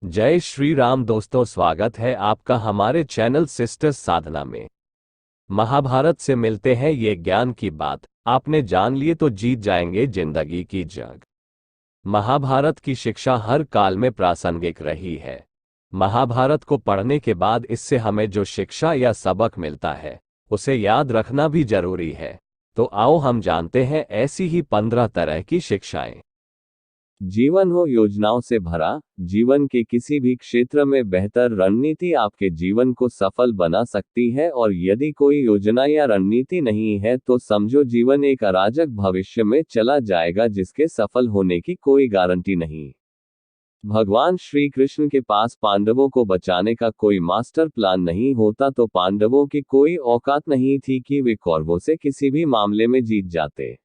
जय श्री राम दोस्तों, स्वागत है आपका हमारे चैनल सिस्टर्स साधना में। महाभारत से मिलते हैं ये ज्ञान की बात, आपने जान लिए तो जीत जाएंगे जिंदगी की जंग। महाभारत की शिक्षा हर काल में प्रासंगिक रही है। महाभारत को पढ़ने के बाद इससे हमें जो शिक्षा या सबक मिलता है उसे याद रखना भी जरूरी है। तो आओ हम जानते हैं ऐसी ही 15 तरह की शिक्षाएं। जीवन हो योजनाओं से भरा। जीवन के किसी भी क्षेत्र में बेहतर रणनीति आपके जीवन को सफल बना सकती है, और यदि कोई योजना या रणनीति नहीं है तो समझो जीवन एक अराजक भविष्य में चला जाएगा जिसके सफल होने की कोई गारंटी नहीं। भगवान श्री कृष्ण के पास पांडवों को बचाने का कोई मास्टर प्लान नहीं होता तो पांडवों की कोई औकात नहीं थी कि वे कौरवों से किसी भी मामले में जीत जाते।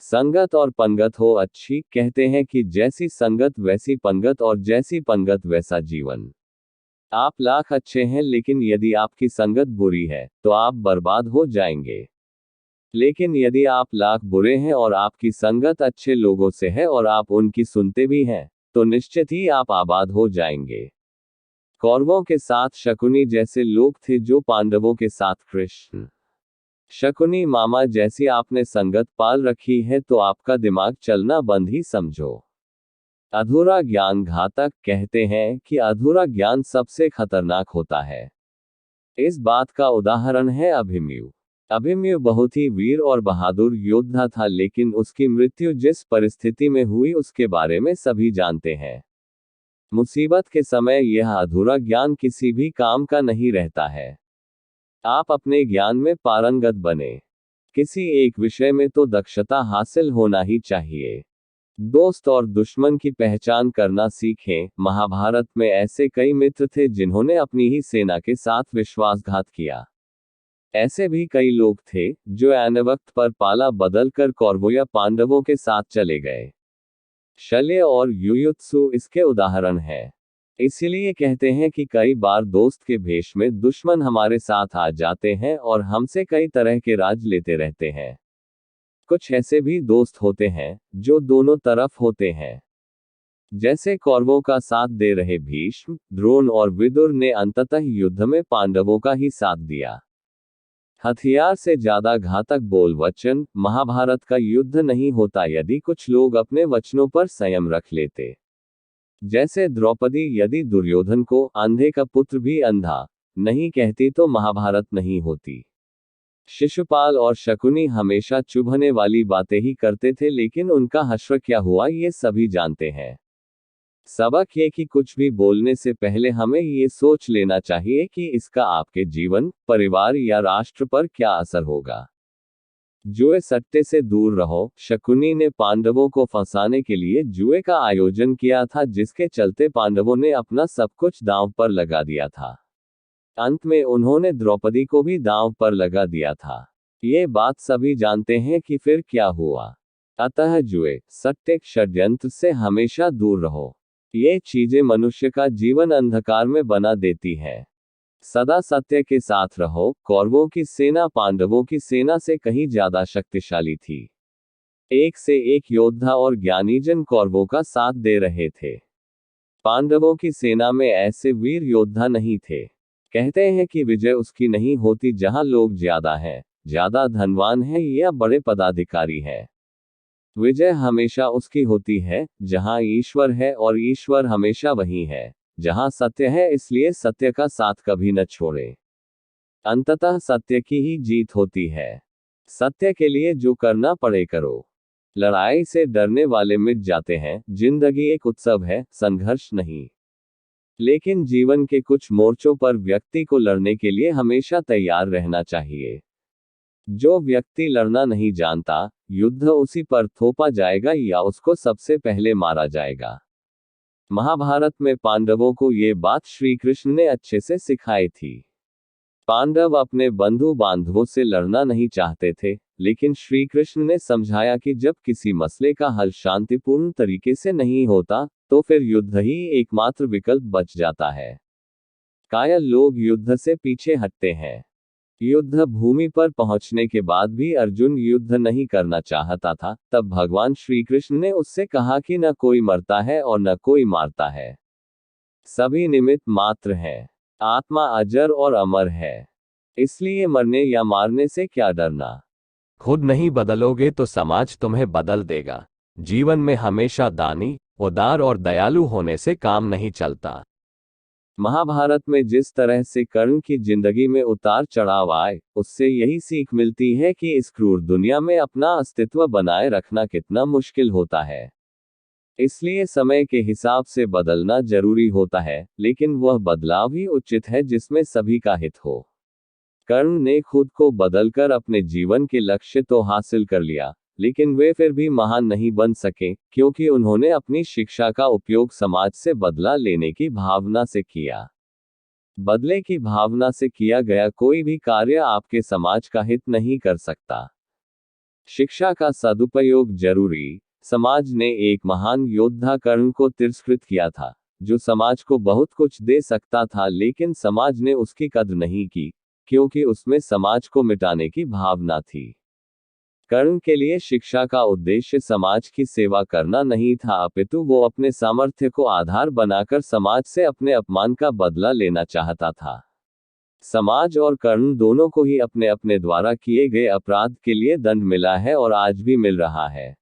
संगत और पंगत हो अच्छी, कहते हैं कि जैसी संगत वैसी पंगत और जैसी पंगत वैसा जीवन। आप लाख अच्छे हैं लेकिन यदि आपकी संगत बुरी है तो आप बर्बाद हो जाएंगे। लेकिन यदि आप लाख बुरे हैं और आपकी संगत अच्छे लोगों से है और आप उनकी सुनते भी हैं तो निश्चित ही आप आबाद हो जाएंगे। कौरवों के साथ शकुनी जैसे लोग थे जो पांडवों के साथ कृष्ण शकुनी मामा जैसी आपने संगत पाल रखी है तो आपका दिमाग चलना बंद ही समझो। अधूरा ज्ञान घातक, कहते हैं कि अधूरा ज्ञान सबसे खतरनाक होता है। इस बात का उदाहरण है अभिमन्यु। अभिमन्यु बहुत ही वीर और बहादुर योद्धा था, लेकिन उसकी मृत्यु जिस परिस्थिति में हुई उसके बारे में सभी जानते हैं। मुसीबत के समय यह अधूरा ज्ञान किसी भी काम का नहीं रहता है। आप अपने ज्ञान में पारंगत बने। किसी एक विषय में तो दक्षता हासिल होना ही चाहिए। दोस्त और दुश्मन की पहचान करना सीखें। महाभारत में ऐसे कई मित्र थे जिन्होंने अपनी ही सेना के साथ विश्वासघात किया। ऐसे भी कई लोग थे जो ऐन वक्त पर पाला बदलकर कौरवों या पांडवों के साथ चले गए। शल्य और युयुत्सु इसके उदाहरण हैं। इसीलिए कहते हैं कि कई बार दोस्त के भेष में दुश्मन हमारे साथ आ जाते हैं और हमसे कई तरह के राज लेते रहते हैं। कुछ ऐसे भी दोस्त होते हैं जो दोनों तरफ होते हैं। जैसे कौरवों का साथ दे रहे भीष्म, द्रोण और विदुर ने अंततः युद्ध में पांडवों का ही साथ दिया। हथियार से ज्यादा घातक बोल वचन। महाभारत का युद्ध नहीं होता यदि कुछ लोग अपने वचनों पर संयम रख लेते। जैसे द्रौपदी यदि दुर्योधन को अंधे का पुत्र भी अंधा नहीं कहती तो महाभारत नहीं होती। शिशुपाल और शकुनी हमेशा चुभने वाली बातें ही करते थे, लेकिन उनका हश्र क्या हुआ ये सभी जानते हैं। सबक ये कि कुछ भी बोलने से पहले हमें ये सोच लेना चाहिए कि इसका आपके जीवन, परिवार या राष्ट्र पर क्या असर होगा। जुए सट्टे से दूर रहो। शकुनी ने पांडवों को फंसाने के लिए जुए का आयोजन किया था, जिसके चलते पांडवों ने अपना सब कुछ दांव पर लगा दिया था। अंत में उन्होंने द्रौपदी को भी दांव पर लगा दिया था। ये बात सभी जानते हैं कि फिर क्या हुआ। अतः जुए, सट्टे, षड्यंत्र से हमेशा दूर रहो। ये चीजें मनुष्य का जीवन अंधकार में बना देती है। सदा सत्य के साथ रहो। कौरवों की सेना पांडवों की सेना से कहीं ज्यादा शक्तिशाली थी। एक से एक योद्धा और ज्ञानीजन कौरवों का साथ दे रहे थे। पांडवों की सेना में ऐसे वीर योद्धा नहीं थे। कहते हैं कि विजय उसकी नहीं होती जहां लोग ज्यादा हैं, ज्यादा धनवान हैं या बड़े पदाधिकारी हैं। विजय हमेशा उसकी होती है जहां ईश्वर है, और ईश्वर हमेशा वही है जहां सत्य है, इसलिए सत्य का साथ कभी न छोड़े। अंततः सत्य की ही जीत होती है। सत्य के लिए जो करना पड़े करो। लड़ाई से डरने वाले मिट जाते हैं। जिंदगी एक उत्सव है, संघर्ष नहीं। लेकिन जीवन के कुछ मोर्चों पर व्यक्ति को लड़ने के लिए हमेशा तैयार रहना चाहिए। जो व्यक्ति लड़ना नहीं जानता, युद्ध उसी पर थोपा जाएगा या उसको सबसे पहले मारा जाएगा। महाभारत में पांडवों को ये बात श्री कृष्ण ने अच्छे से सिखाई थी। पांडव अपने बंधु बांधवों से लड़ना नहीं चाहते थे, लेकिन श्री कृष्ण ने समझाया कि जब किसी मसले का हल शांतिपूर्ण तरीके से नहीं होता तो फिर युद्ध ही एकमात्र विकल्प बच जाता है। कायल लोग युद्ध से पीछे हटते हैं। युद्ध भूमि पर पहुंचने के बाद भी अर्जुन युद्ध नहीं करना चाहता था। तब भगवान श्री कृष्ण ने उससे कहा कि न कोई मरता है और न कोई मारता है। सभी निमित्त मात्र हैं। आत्मा अजर और अमर है, इसलिए मरने या मारने से क्या डरना। खुद नहीं बदलोगे तो समाज तुम्हें बदल देगा। जीवन में हमेशा दानी, उदार और दयालु होने से काम नहीं चलता। महाभारत में जिस तरह से कर्ण की जिंदगी में उतार चढ़ाव आए, उससे यही सीख मिलती है कि इस क्रूर दुनिया में अपना अस्तित्व बनाए रखना कितना मुश्किल होता है। इसलिए समय के हिसाब से बदलना जरूरी होता है, लेकिन वह बदलाव ही उचित है जिसमें सभी का हित हो। कर्ण ने खुद को बदलकर अपने जीवन के लक्ष्य तो हासिल कर लिया, लेकिन वे फिर भी महान नहीं बन सके, क्योंकि उन्होंने अपनी शिक्षा का उपयोग समाज से बदला लेने की भावना से किया। बदले की भावना से किया गया कोई भी कार्य आपके समाज का हित नहीं कर सकता। शिक्षा का सदुपयोग जरूरी। समाज ने एक महान योद्धा कर्ण को तिरस्कृत किया था, जो समाज को बहुत कुछ दे सकता था, लेकिन समाज ने उसकी कद्र नहीं की, क्योंकि उसमें समाज को मिटाने की भावना थी। कर्ण के लिए शिक्षा का उद्देश्य समाज की सेवा करना नहीं था, अपितु वो अपने सामर्थ्य को आधार बनाकर समाज से अपने अपमान का बदला लेना चाहता था। समाज और कर्ण दोनों को ही अपने अपने द्वारा किए गए अपराध के लिए दंड मिला है और आज भी मिल रहा है।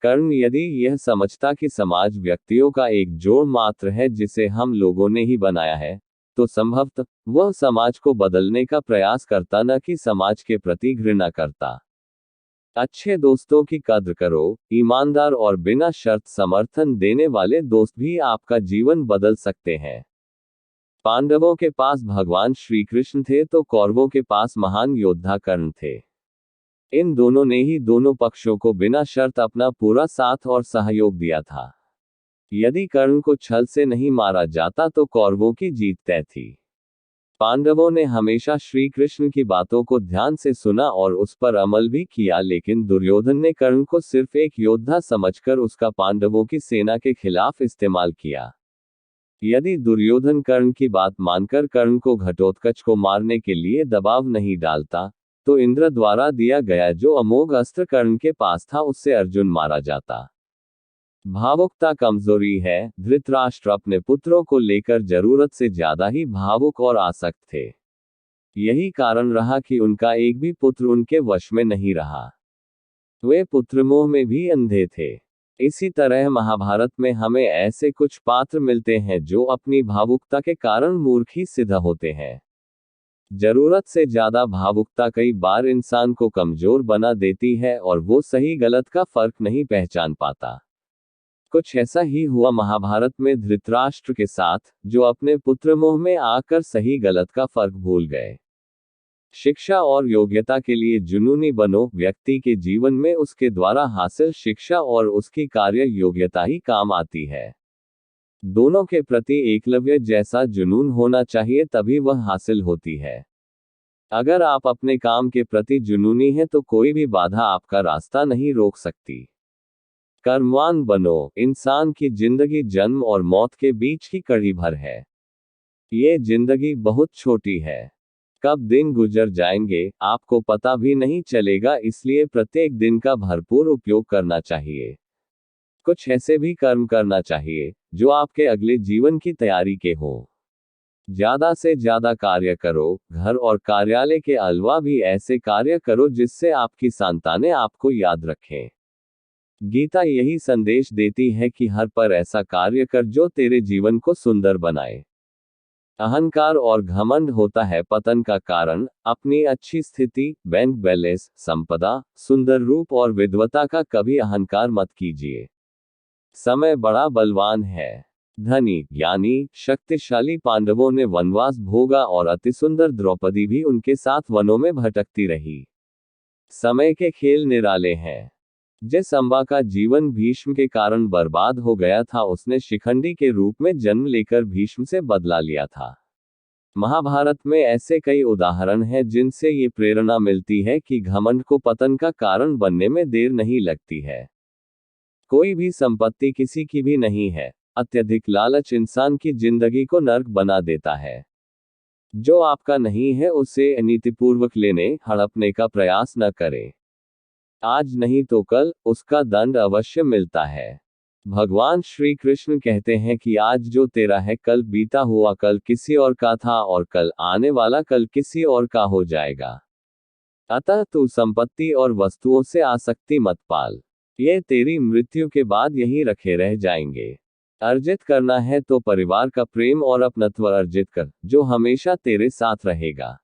कर्ण यदि यह समझता कि समाज व्यक्तियों का एक जोड़ मात्र है जिसे हम लोगों ने ही बनाया है, तो संभवतः वह समाज को बदलने का प्रयास करता, न कि समाज के प्रति घृणा करता। अच्छे दोस्तों की कद्र करो। ईमानदार और बिना शर्त समर्थन देने वाले दोस्त भी आपका जीवन बदल सकते हैं। पांडवों के पास भगवान श्री कृष्ण थे तो कौरवों के पास महान योद्धा कर्ण थे। इन दोनों ने ही दोनों पक्षों को बिना शर्त अपना पूरा साथ और सहयोग दिया था। यदि कर्ण को छल से नहीं मारा जाता तो कौरवों की जीत तय थी। पांडवों ने हमेशा श्री कृष्ण की बातों को ध्यान से सुना और उस पर अमल भी किया, लेकिन दुर्योधन ने कर्ण को सिर्फ एक योद्धा समझकर उसका पांडवों की सेना के खिलाफ इस्तेमाल किया। यदि दुर्योधन कर्ण की बात मानकर कर्ण को घटोत्कच को मारने के लिए दबाव नहीं डालता, तो इंद्र द्वारा दिया गया जो अमोघ अस्त्र कर्ण के पास था उससे अर्जुन मारा जाता। भावुकता कमजोरी है। धृतराष्ट्र अपने पुत्रों को लेकर जरूरत से ज्यादा ही भावुक और आसक्त थे। यही कारण रहा कि उनका एक भी पुत्र उनके वश में नहीं रहा। वे पुत्रमोह में भी अंधे थे। इसी तरह महाभारत में हमें ऐसे कुछ पात्र मिलते हैं जो अपनी भावुकता के कारण मूर्ख ही सिद्ध होते हैं। जरूरत से ज्यादा भावुकता कई बार इंसान को कमजोर बना देती है और वो सही गलत का फर्क नहीं पहचान पाता। कुछ ऐसा ही हुआ महाभारत में धृतराष्ट्र के साथ, जो अपने पुत्रमोह में आकर सही गलत का फर्क भूल गए। शिक्षा और योग्यता के लिए जुनूनी बनो। व्यक्ति के जीवन में उसके द्वारा हासिल शिक्षा और उसकी कार्य योग्यता ही काम आती है। दोनों के प्रति एकलव्य जैसा जुनून होना चाहिए, तभी वह हासिल होती है। अगर आप अपने काम के प्रति जुनूनी हैं तो कोई भी बाधा आपका रास्ता नहीं रोक सकती। कर्मवान बनो। इंसान की जिंदगी जन्म और मौत के बीच की कड़ी भर है। ये जिंदगी बहुत छोटी है। कब दिन गुजर जाएंगे आपको पता भी नहीं चलेगा, इसलिए प्रत्येक दिन का भरपूर उपयोग करना चाहिए। कुछ ऐसे भी कर्म करना चाहिए जो आपके अगले जीवन की तैयारी के हो। ज्यादा से ज्यादा कार्य करो। घर और कार्यालय के अलावा भी ऐसे कार्य करो जिससे आपकी संतानें आपको याद रखें। गीता यही संदेश देती है कि हर पर ऐसा कार्य कर जो तेरे जीवन को सुंदर बनाए। अहंकार और घमंड होता है पतन का कारण। अपनी अच्छी स्थिति, बैंक बैलेंस, संपदा, सुंदर रूप और विद्वता का कभी अहंकार मत कीजिए। समय बड़ा बलवान है। धनी, ज्ञानी, शक्तिशाली पांडवों ने वनवास भोगा और अतिसुंदर द्रौपदी भी उनके साथ वनों में भटकती रही। समय के खेल निराले हैं। जिस अम्बा का जीवन भीष्म के कारण बर्बाद हो गया था, उसने शिखंडी के रूप में जन्म लेकर भीष्म से बदला लिया था। महाभारत में ऐसे कई उदाहरण हैं जिनसे ये प्रेरणा मिलती है कि घमंड को पतन का कारण बनने में देर नहीं लगती है। कोई भी संपत्ति किसी की भी नहीं है। अत्यधिक लालच इंसान की जिंदगी को नर्क बना देता है। जो आपका नहीं है उसे नीतिपूर्वक लेने, हड़पने का प्रयास न करें। आज नहीं तो कल उसका दंड अवश्य मिलता है। भगवान श्री कृष्ण कहते हैं कि आज जो तेरा है कल बीता हुआ कल किसी और का था और कल आने वाला कल किसी और का हो जाएगा। अतः तू संपत्ति और वस्तुओं से आसक्ति मत पाल। ये तेरी मृत्यु के बाद यहीं रखे रह जाएंगे। अर्जित करना है तो परिवार का प्रेम और अपनत्व अर्जित कर, जो हमेशा तेरे साथ रहेगा।